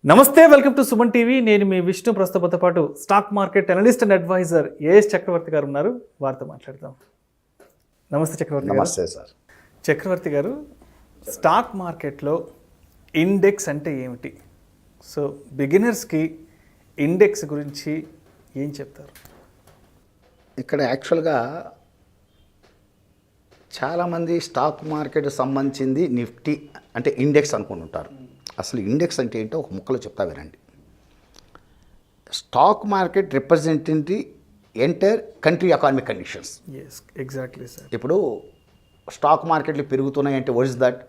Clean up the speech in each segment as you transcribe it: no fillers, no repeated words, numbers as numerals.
నమస్తే, welcome to Suman TV. నేను మీ విష్ణు. ప్రస్తుతంతో పాటు stock market analyst and advisor A S Chakravarthi గారు ఉన్నారు. వారితో మాట్లాడదాం. నమస్తే చక్రవర్తి గారు. నమస్తే సార్. చక్రవర్తి గారు, స్టాక్ మార్కెట్లో ఇండెక్స్ అంటే ఏమిటి? సో బిగినర్స్కి ఇండెక్స్ గురించి ఏం చెప్తారు? ఇక్కడ యాక్చువల్గా చాలామంది స్టాక్ మార్కెట్ సంబంధించింది నిఫ్టీ అంటే ఇండెక్స్ అనుకుంటుంటారు. అసలు ఇండెక్స్ అంటే ఏంటో ఒక ముక్కలో చెప్తా వినండి. Stock market representing the entire country economic conditions. Exactly sir. ఇప్పుడు స్టాక్ మార్కెట్లు పెరుగుతున్నాయి అంటే what is that?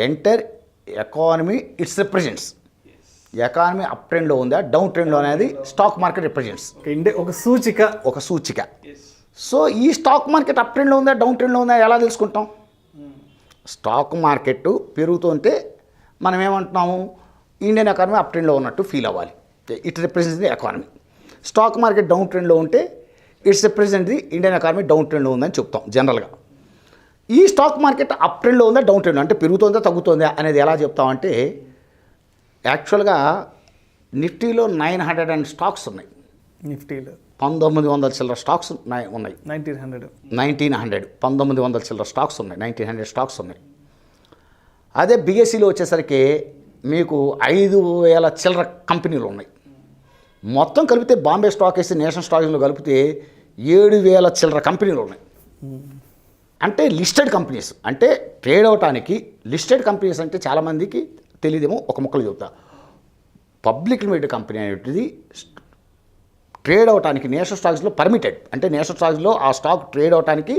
Entire economy it's represents. Economy up ట్రెండ్లో ఉందా డౌన్ ట్రెండ్లో అనేది స్టాక్ మార్కెట్ రిప్రజెంట్స్. ఒక సూచిక. సో ఈ స్టాక్ మార్కెట్ అప్ ట్రెండ్లో ఉందా డౌన్ ట్రెండ్లో ఉందా ఎలా తెలుసుకుంటాం? స్టాక్ మార్కెట్ పెరుగుతుంటే మనం ఏమంటున్నాము? ఇండియన్ ఎకానమీ అప్ ట్రెండ్లో ఉన్నట్టు ఫీల్ అవ్వాలి. It represents the economy. Stock market down ట్రెండ్లో ఉంటే it's represent the Indian economy down ట్రెండ్లో ఉందని చెప్తాం జనరల్గా. ఈ స్టాక్ మార్కెట్ అప్ ట్రెండ్లో ఉందా డౌన్ ట్రెండ్లో అంటే పెరుగుతుందా తగ్గుతుందా అనేది ఎలా చెప్తామంటే, యాక్చువల్గా నిఫ్టీలో 900 అండ్ స్టాక్స్ ఉన్నాయి. నిఫ్టీలో 1900 చిల్లర స్టాక్స్ ఉన్నాయి. 1900 1900 చిల్లర స్టాక్స్ ఉన్నాయి. 1900 స్టాక్స్ ఉన్నాయి. అదే బిఎస్సిలో వచ్చేసరికి మీకు 5000 చిల్లర కంపెనీలు ఉన్నాయి. మొత్తం కలిపితే Bombay stock exchange, national stock ఎక్స్చేంజ్లో కలిపితే 7000 చిల్లర కంపెనీలు ఉన్నాయి. అంటే లిస్టెడ్ కంపెనీస్. అంటే ట్రేడ్ అవటానికి లిస్టెడ్ కంపెనీస్ అంటే చాలామందికి తెలియదేమో, ఒక ముక్కలు చెప్తా. పబ్లిక్ లిమిటెడ్ కంపెనీ అనేటిది ట్రేడ్ అవటానికి నేషనల్ స్టాక్స్లో పర్మిటెడ్. అంటే నేషనల్ స్టాక్స్లో ఆ స్టాక్ ట్రేడ్ అవటానికి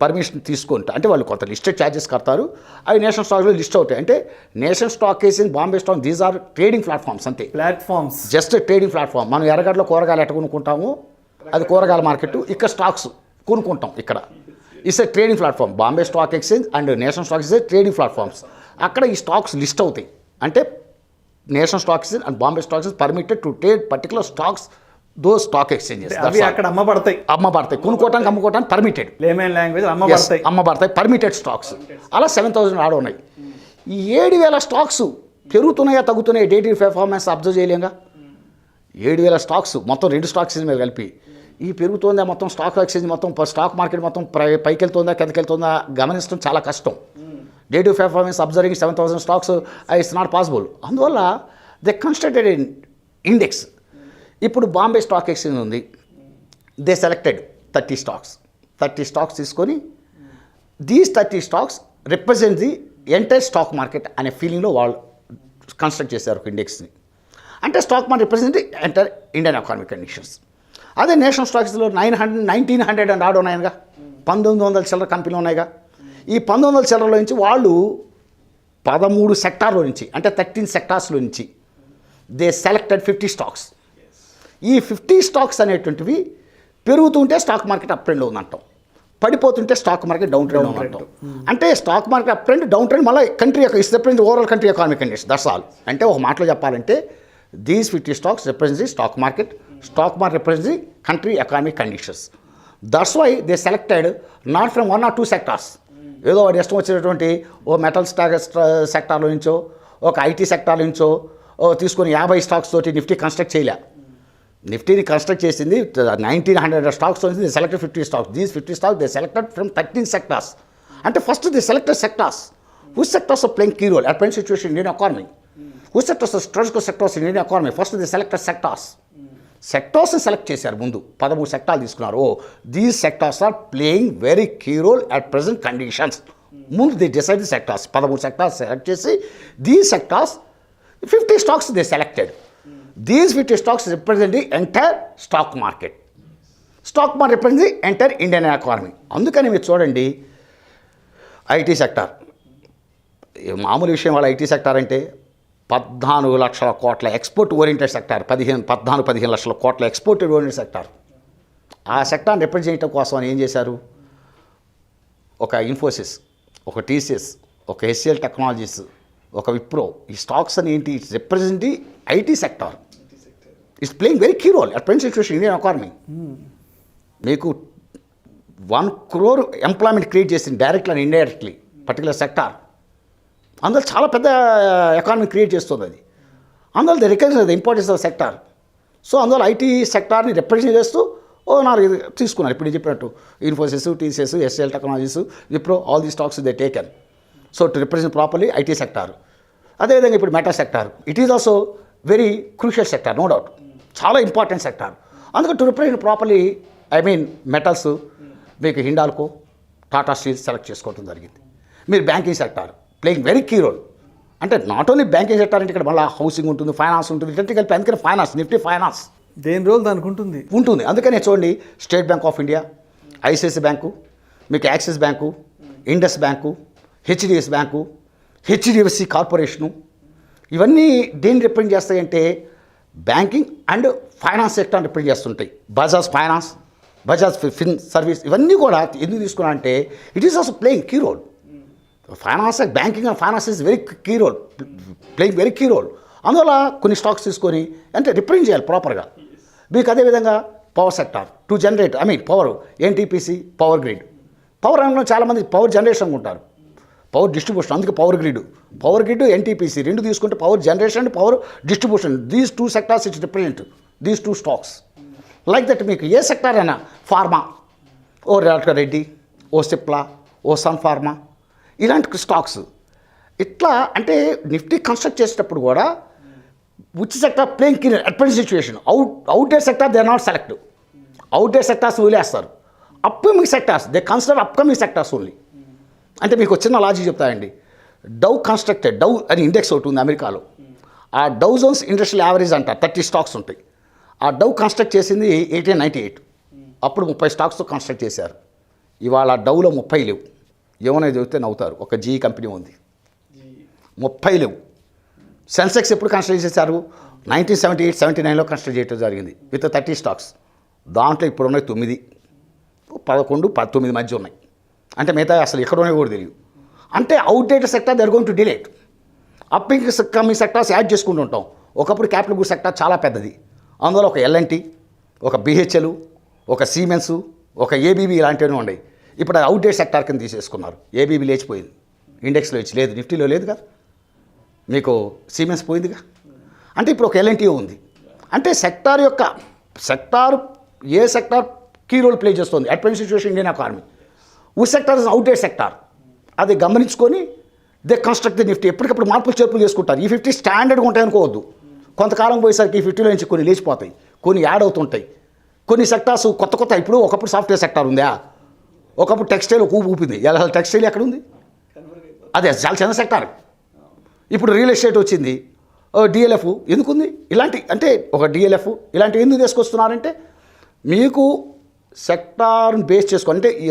పర్మిషన్ తీసుకుంటా. అంటే వాళ్ళు కొంత లిస్టెడ్ ఛార్జెస్ కడతారు. అవి నేషనల్ స్టాక్స్లో లిస్ట్ అవుతాయి. అంటే national stock exchange, Bombay stock, these are trading platforms. అంతే, ప్లాట్ఫామ్స్, జస్ట్ ట్రేడింగ్ ప్లాట్ఫామ్. మనం ఎర్రగడ్డలో కూరగాయలు ఎట్ట కొనుక్కుంటాము, అది కూరగాయల మార్కెట్. ఇక్కడ స్టాక్స్ కొనుక్కుంటాం. ఇక్కడ it's a trading platform. Bombay stock exchange and national stock exchange trading platforms. అక్కడ ఈ స్టాక్స్ లిస్ట్ అవుతాయి. అంటే national stock exchange and Bombay stock exchange permitted to trade particular stocks though stock exchanges. అక్కడ అమ్మబడతాయి. కొనుక్కోవటానికి అమ్ముకోవటానికి పర్మిటెడ్. లేమన్ లాంగ్వేజ్ అమ్మబడతాయి permitted stocks. అలా 7000 ఆడ ఉన్నాయి. ఈ 7000 స్టాక్స్ పెరుగుతున్నాయా తగ్గుతున్నాయా డే టు పెర్ఫార్మెన్స్ అబ్జర్వ్ చేయలేంగా. 7000 స్టాక్స్ మొత్తం 2 స్టాక్ ఎక్స్చేంజ్ మీద కలిపి ఈ పెరుగుతుందా మొత్తం స్టాక్ ఎక్స్చేంజ్ మొత్తం స్టాక్ మార్కెట్ మొత్తం పైకి వెళ్తుందా కిందకి వెళ్తుందా గమనించడం చాలా కష్టం. Day to performance observing 7000 stocks it's not possible. అందువల్ల దే కన్స్ట్రక్టెడ్ ఇండెక్స్. ఇప్పుడు బాంబే స్టాక్ ఎక్స్చేంజ్ ఉంది. దే సెలెక్టెడ్ 30 స్టాక్స్ తీసుకొని these 30 stocks represent the entire stock market అనే ఫీలింగ్లో వాళ్ళు కన్స్ట్రక్ట్ చేశారు ఒక ఇండెక్స్ని. అంటే stock market represent the entire Indian economic conditions. అదే నేషనల్ స్టాక్స్లో 1900 అండ్ ఆడ ఉన్నాయిగా, 1900 చిల్లర కంపెనీలు ఉన్నాయిగా. ఈ 1900 చిల్లరలో నుంచి వాళ్ళు 13 సెక్టార్లో నుంచి అంటే 13 సెక్టార్స్లో నుంచి దే సెలెక్టెడ్ 50 స్టాక్స్. ఈ 50 స్టాక్స్ అనేటువంటివి పెరుగుతుంటే స్టాక్ మార్కెట్ అప్ ట్రెండ్లో ఉందంటాం, పడిపోతుంటే స్టాక్ మార్కెట్ డౌన్ ట్రెండ్లో ఉందంటాం. అంటే stock market up trend down trend మళ్ళీ కంట్రీ యొక్క is represent overall country economic condition. That's all. అంటే ఒక మాటలో చెప్పాలంటే these 50 stocks represent the stock market represent the country economic conditions. That's why they selected not from 1 or 2 sectors. ఏదో వాడు ఇష్టం వచ్చినటువంటి ఓ మెటల్ సెక్టార్లో నుంచో ఒక ఐటీ సెక్టార్ నుంచో తీసుకొని 50 స్టాక్స్ తోటి నిఫ్టీ కన్స్ట్రక్ట్ చేయలే. నిఫ్టీని కన్స్ట్రక్ట్ చేసింది 1900 stocks they selected 50 stocks. These 50 stocks they selected from 13 sectors. అంటే first they selected sectors whose sectors are playing key role at present situation Indian economy. Whose sectors are strategical sectors in Indian economy. First they selected సెక్టార్స్ని select చేశారు. ముందు 13 సెక్టార్లు తీసుకున్నారు. These sectors are playing very key role at present conditions. ముందు they decide the sectors. 13 sectors select చేసి these sectors 50 stocks they selected. These 50 stocks represent the entire stock market. Stock market represents the entire Indian economy. అందుకని మీరు చూడండి, IT sector మామూలు విషయం. వాళ్ళ IT sector అంటే 14 లక్షల కోట్ల ఎక్స్పోర్ట్ ఓరియంటెడ్ సెక్టార్. 15 లక్షల కోట్ల ఎక్స్పోర్ట్ ఓరియంటెడ్ సెక్టార్. ఆ సెక్టార్ని రిప్రజెంట్ చేయడం కోసం అని ఏం చేశారు? ఒక ఇన్ఫోసిస్, ఒక టీసీఎస్, ఒక హెచ్సిఎల్ టెక్నాలజీస్, ఒక విప్రో. ఈ స్టాక్స్ అని ఏంటి? It's represent the IT sector. It's playing very key role at present situation Indian economy. మీకు 1 crore ఎంప్లాయ్మెంట్ క్రియేట్ చేసింది directly and indirectly particular sector. అందులో చాలా పెద్ద ఎకానమీ క్రియేట్ చేస్తుంది అది. అందులో the recognize the importance of sector. So అందులో IT సెక్టార్ని రిప్రజెంట్ చేస్తూ నాలుగు తీసుకున్నారు. ఇప్పుడు చెప్పినట్టు Infosys, TCS, HCL Technologies, Wipro, all the stocks they taken. So to represent properly IT sector. అదేవిధంగా ఇప్పుడు metal sector, it is also very crucial sector, no doubt, చాలా ఇంపార్టెంట్ సెక్టార్. అందుకే టు రిప్రజెంట్ ప్రాపర్లీ మెటల్స్ మీకు హిండాల్కో, టాటా స్టీల్ సెలెక్ట్ చేసుకోవడం జరిగింది. మీరు banking sector playing very key role. అంటే not only banking sector అంటే ఇక్కడ మళ్ళీ హౌసింగ్ ఉంటుంది, ఫైనాన్స్ ఉంటుంది, ఇటువంటి కలిపి అందుకని ఫైనాన్స్, నిఫ్టీ ఫైనాన్స్ దేని రోల్ దానికి ఉంటుంది. అందుకనే చూడండి, State Bank of India, ICICI bank, మీకు Axis bank, Indus bank, HDFC bank, HDFC corporation, ఇవన్నీ దేన్ని రిప్రజెంట్ చేస్తాయంటే banking and finance sector represent చేస్తుంటాయి. Bajaj finance, Bajaj fin service, ఇవన్నీ కూడా ఎందుకు తీసుకున్నా అంటే it is also playing key role. Finance, banking and finance is very key role, playing very key role. అందువల్ల కొన్ని స్టాక్స్ తీసుకొని అంటే రిప్రజెంట్ చేయాలి ప్రాపర్గా. మీకు అదేవిధంగా power sector to generate power, NTPC, power grid. Power రంగంలో చాలామంది పవర్ జనరేషన్ ఉంటారు, పవర్ డిస్ట్రిబ్యూషన్, అందుకే పవర్ గ్రిడ్ ఎన్టీపీసీ రెండు తీసుకుంటే power generation and power distribution, these two sectors it's represent these two stocks. Like that మీకు ఏ sector అయినా, pharma, ఓ రెడ్డి, ఓ సిప్లా, ఓ సన్ ఫార్మా, ఇలాంటి స్టాక్స్. ఇట్లా అంటే నిఫ్టీ కన్స్ట్రక్ట్ చేసేటప్పుడు కూడా which sector playing key at present situation. Outdate sector they are not select, outdate sectors వదిలేస్తారు. Upcoming sectors they consider upcoming sectors only. అంటే మీకు చిన్న లాజిక్ చెప్తాయండి. డౌ అని ఇండెక్స్ ఒకటి ఉంది అమెరికాలో. ఆ డౌ జోన్స్ ఇండస్ట్రియల్ యావరేజ్ అంటారు, 30 స్టాక్స్ ఉంటాయి. ఆ డౌ కన్స్ట్రక్ట్ చేసింది 1898, అప్పుడు 30 స్టాక్స్తో కన్స్ట్రక్ట్ చేశారు. ఇవాళ డౌలో 30 లేవు. ఏమైనా చెబితే నవ్వుతారు, ఒక జీఈ కంపెనీ ఉంది, 30 లేవు. సెన్సెక్స్ ఎప్పుడు కన్స్ట్రక్ట్ చేశారు? 1978, 79లో కన్స్ట్రక్ట్ చేయడం జరిగింది విత్ 30 స్టాక్స్. దాంట్లో ఇప్పుడు ఉన్నాయి 9, 11, 19 మధ్య ఉన్నాయి. అంటే మిగతా అసలు ఎక్కడ ఉన్నాయి కూడా తెలియదు. అంటే outdated sector they are going to delete. Coming sectors add చేసుకుంటూ ఉంటాం. ఒకప్పుడు క్యాపిటల్ గూడ్స్ సెక్టార్ చాలా పెద్దది. అందులో ఒక ఎల్ఎన్టీ, ఒక బిహెచ్ఎల్, ఒక సీమెన్స్, ఒక ఏబీబీ ఇలాంటివన్నీ ఉన్నాయి. ఇప్పుడు అది అవుట్డేట్ సెక్టార్ కింద తీసేసుకున్నారు. ఏబీబీ లేచిపోయింది, ఇండెక్స్లో లేదు, నిఫ్టీలో లేదు కదా, మీకు సీమెన్స్ పోయిందిగా. అంటే ఇప్పుడు ఒక ఎల్ఎన్టీ ఉంది. అంటే సెక్టార్ ఏ సెక్టార్ కీ రోల్ ప్లే చేస్తుంది at present situation Indian economy. Which sector is outdate sector, అది గమనించుకొని దే కన్స్ట్రక్ట్ ది నిఫ్టీ. ఎప్పటికప్పుడు మార్పులు చేర్పులు చేసుకుంటారు. ఈ 50 స్టాండర్డ్గా ఉంటాయి అనుకోవద్దు. కొంతకాలం పోయేసరికి ఈ 50లో నుంచి కొన్ని లేచిపోతాయి, కొన్ని యాడ్ అవుతుంటాయి. కొన్ని సెక్టార్స్ కొత్త ఇప్పుడు ఒకప్పుడు సాఫ్ట్వేర్ సెక్టార్ ఉందా, ఒకప్పుడు టెక్స్టైల్ ఒక ఊపింది. టెక్స్టైల్ ఎక్కడ ఉంది? అదే చాలా చిన్న సెక్టార్. ఇప్పుడు రియల్ ఎస్టేట్ వచ్చింది, డిఎల్ఎఫ్ ఎందుకుంది? ఇలాంటి అంటే ఒక డిఎల్ఎఫ్ ఇలాంటివి ఎందుకు తీసుకొస్తున్నారంటే మీకు సెక్టార్ని బేస్ చేసుకొని, అంటే ఈ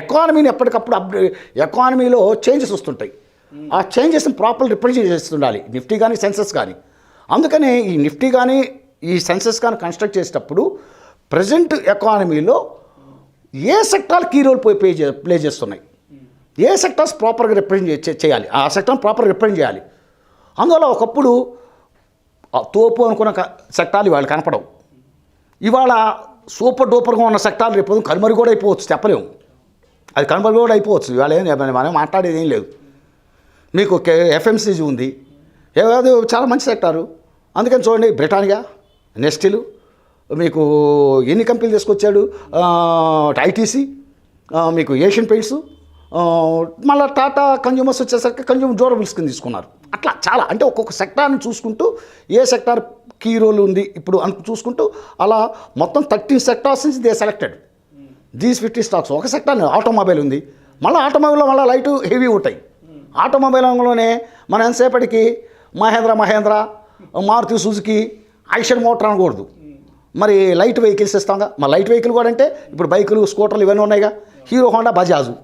ఎకానమీని ఎప్పటికప్పుడు ఎకానమీలో చేంజెస్ వస్తుంటాయి. ఆ చేంజెస్ని ప్రాపర్ రిప్రజెంట్ చేస్తుండాలి నిఫ్టీ కానీ సెన్సెస్ కానీ. అందుకనే ఈ నిఫ్టీ కానీ ఈ సెన్సెస్ కానీ కన్స్ట్రక్ట్ చేసేటప్పుడు ప్రజెంట్ ఎకానమీలో ఏ సెక్టార్ కీ రోల్ ప్లే చేస్తున్నాయి, ఏ సెక్టార్స్ ప్రాపర్గా రిప్రజెంట్ చేయాలి, ఆ సెక్టార్ని ప్రాపర్గా రిప్రజెంట్ చేయాలి. అందువల్ల ఒకప్పుడు తోపు అనుకున్న సెక్టార్లు ఇవాళ కనపడవు. ఇవాళ సూపర్ డూపర్గా ఉన్న సెక్టార్లు రేపు కనుమరు కూడా అయిపోవచ్చు, చెప్పలేము. అది కనుమరు కూడా అయిపోవచ్చు. ఇవాళ మనం మాట్లాడేది ఏం లేదు. మీకు ఎఫ్ఎంసీజీ ఉంది, ఏదో చాలా మంచి సెక్టారు. అందుకని చూడండి, బ్రిటానియా, నెస్టిల్, మీకు ఎన్ని కంపెనీలు తీసుకొచ్చాడు, ఐటీసీ, మీకు ఏషియన్ పెయింట్స్, మళ్ళీ టాటా కన్జ్యూమర్స్ వచ్చేసరికి కన్జ్యూమర్ డ్యూరబుల్స్ కింద తీసుకున్నారు. అట్లా చాలా అంటే ఒక్కొక్క సెక్టార్ని చూసుకుంటూ ఏ సెక్టార్ కీ రోల్ ఉంది ఇప్పుడు అని చూసుకుంటూ అలా మొత్తం 13 సెక్టార్స్ నుంచి దే సెలెక్టెడ్ దీస్ 50 స్టాక్స్. ఒక సెక్టార్ ఆటోమొబైల్ ఉంది, మళ్ళీ ఆటోమొబైల్లో మళ్ళీ లైట్ హెవీ ఉంటాయి. ఆటోమొబైల్ రంగంలోనే మనం ఎంతసేపటికి మహేంద్ర, మారుతి సుజుకి, ఐషర్ మోటార్ అనకూడదు. మరి లైట్ వెహికల్స్ ఇస్తాంగా. మరి లైట్ వెహికల్ కూడా అంటే ఇప్పుడు బైకులు, స్కూటర్లు ఇవన్నీ ఉన్నాయిగా. Hero Honda, Bajaj.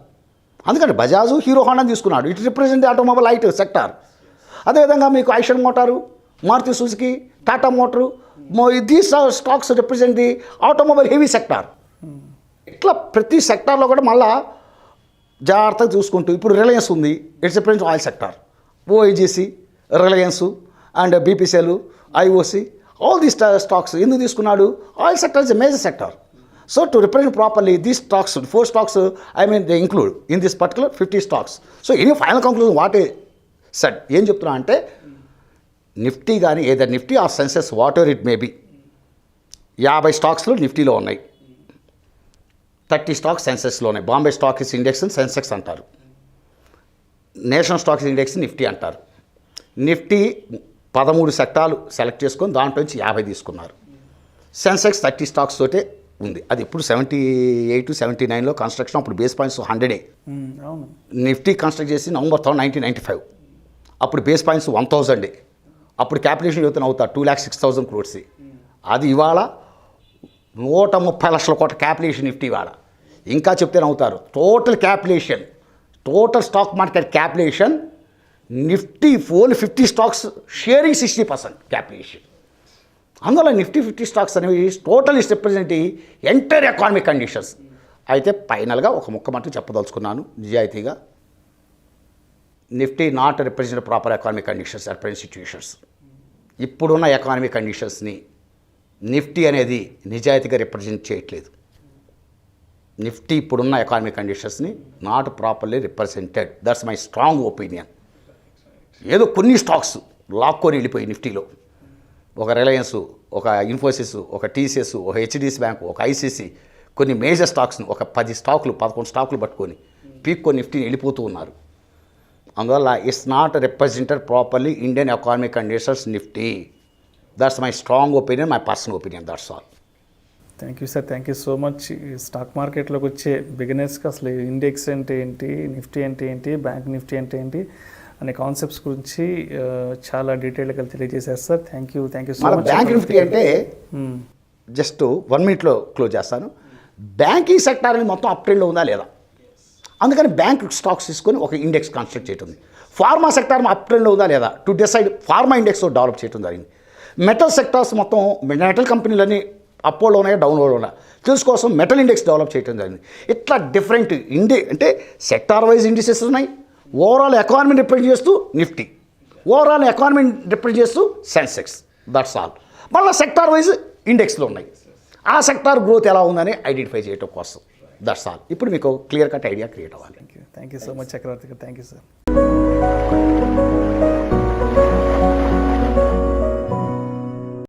అందుకని బజాజు హీరో హోండాని తీసుకున్నాడు. It represent automobile light sector. అదేవిధంగా మీకు Eicher motor, Maruti Suzuki, Tata motor, these stocks represent the automobile heavy sector. ఇట్లా ప్రతి సెక్టార్లో కూడా మళ్ళా జాగ్రత్తగా చూసుకుంటూ ఇప్పుడు రిలయన్స్ ఉంది, it's represent oil sector. OIGC, Reliance and BPCL, IOC, all these stocks ఎందుకు తీసుకున్నాడు? Oil sector is a major sector. So to represent properly these stocks, 4 stocks, they include in this particular 50 stocks. So any final conclusion, what set. ఏం చెప్తున్నా అంటే Nifty కానీ ఏదైనా Nifty ఆ Sensex whatever it may be 50 స్టాక్స్లు నిఫ్టీలో ఉన్నాయి, 30 stocks సెన్సెక్స్లో ఉన్నాయి. బాంబే స్టాక్ ఇండెక్స్ సెన్సెక్స్ అంటారు, నేషనల్ స్టాక్ ఇండెక్స్ నిఫ్టీ అంటారు. నిఫ్టీ 13 సెక్టార్లు సెలెక్ట్ చేసుకొని దాంట్లో నుంచి 50 తీసుకున్నారు. సెన్సెక్స్ 30 స్టాక్స్ తోటే ఉంది. అది ఇప్పుడు 78 79లో కన్స్ట్రక్షన్, అప్పుడు బేస్ పాయింట్స్ 100. నిఫ్టీ కన్స్ట్రక్ట్ చేసి November 1995, అప్పుడు బేస్ పాయింట్స్ 1000. అప్పుడు క్యాపిటేషన్ యువతను అవుతారు 2,06,000 crores. అది ఇవాళ 130 లక్షల కోట్ల క్యాపిటేషన్ నిఫ్టీ ఇవాళ. ఇంకా చెప్తేనే అవుతారు total capitation, total stock market capitation Nifty 50 stocks sharing 60% capitation. అందువల్ల నిఫ్టీ 50 స్టాక్స్ అనేవి total is represent entire economic conditions. అయితే ఫైనల్గా ఒక ముక్క మట్టు చెప్పదలుచుకున్నాను నిజాయితీగా, Nifty not represent proper economic conditions at present situations. ఇప్పుడున్న ఎకానమిక్ కండిషన్స్ని నిఫ్టీ అనేది నిజాయితీగా రిప్రజెంట్ చేయట్లేదు. నిఫ్టీ ఇప్పుడున్న ఎకానమిక్ కండిషన్స్ని not properly represented. That's my strong opinion. ఏదో కొన్ని స్టాక్స్ లాక్కొని వెళ్ళిపోయి నిఫ్టీలో, ఒక రిలయన్స్, ఒక ఇన్ఫోసిస్, ఒక టీసీఎస్, ఒక హెచ్డిఎఫ్సి బ్యాంకు, ఒక ఐసీసీ, కొన్ని మేజర్ స్టాక్స్ను ఒక 10 స్టాకులు 11 స్టాకులు పట్టుకొని పీక్కొని నిఫ్టీని వెళ్ళిపోతూ ఉన్నారు. అందువల్ల it's not represented properly Indian economic conditions Nifty. That's my strong opinion, my personal opinion, that's all. Thank you sir, thank you so much. Stock మార్కెట్లోకి వచ్చే బిగినర్స్కి అసలు ఇండెక్స్ అంటే ఏంటి, నిఫ్టీ అంటే ఏంటి, బ్యాంక్ నిఫ్టీ అంటే ఏంటి అనే కాన్సెప్ట్స్ గురించి చాలా డీటెయిల్గా తెలియజేశారు sir. Thank you so much. Bank Nifty అంటే జస్ట్ 1 minute క్లోజ్ చేస్తాను. బ్యాంకింగ్ సెక్టార్ అనేది మొత్తం అప్ ట్రెండ్లో ఉందా లేదా, అందుకని బ్యాంక్ స్టాక్స్ తీసుకొని ఒక ఇండెక్స్ కన్స్ట్రక్ట్ చేయటం. ఫార్మా సెక్టార్ అప్ ట్రెండ్లో ఉందా లేదా to decide pharma index develop చేయడం జరిగింది. మెటల్ సెక్టార్స్ మొత్తం మెటల్ కంపెనీలన్నీ అప్లో ఉన్నాయో డౌన్లో ఉన్నాయో తెలుసుకోసం మెటల్ ఇండెక్స్ డెవలప్ చేయడం జరిగింది. ఇట్లా డిఫరెంట్ అంటే సెక్టార్ వైజ్ ఇండిసెస్ ఉన్నాయి. ఓవరాల్ ఎకానమీని రిప్రజెంట్ చేస్తూ నిఫ్టీ, ఓవరాల్ ఎకానమీని రిప్రజెంట్ చేస్తూ సెన్సెక్స్, దట్స్ ఆల్. మళ్ళీ సెక్టార్ వైజ్ ఇండెక్స్లో ఉన్నాయి. ఆ సెక్టార్ గ్రోత్ ఎలా ఉందని ఐడెంటిఫై చేయడం కోసం, దట్స్ ఆల్. ఇప్పుడు మీకు క్లియర్ కట్ ఐడియా క్రియేట్ అవ్వాలి. థ్యాంక్ యూ సో మచ్ చక్రవర్తి గారు. Thank you sir.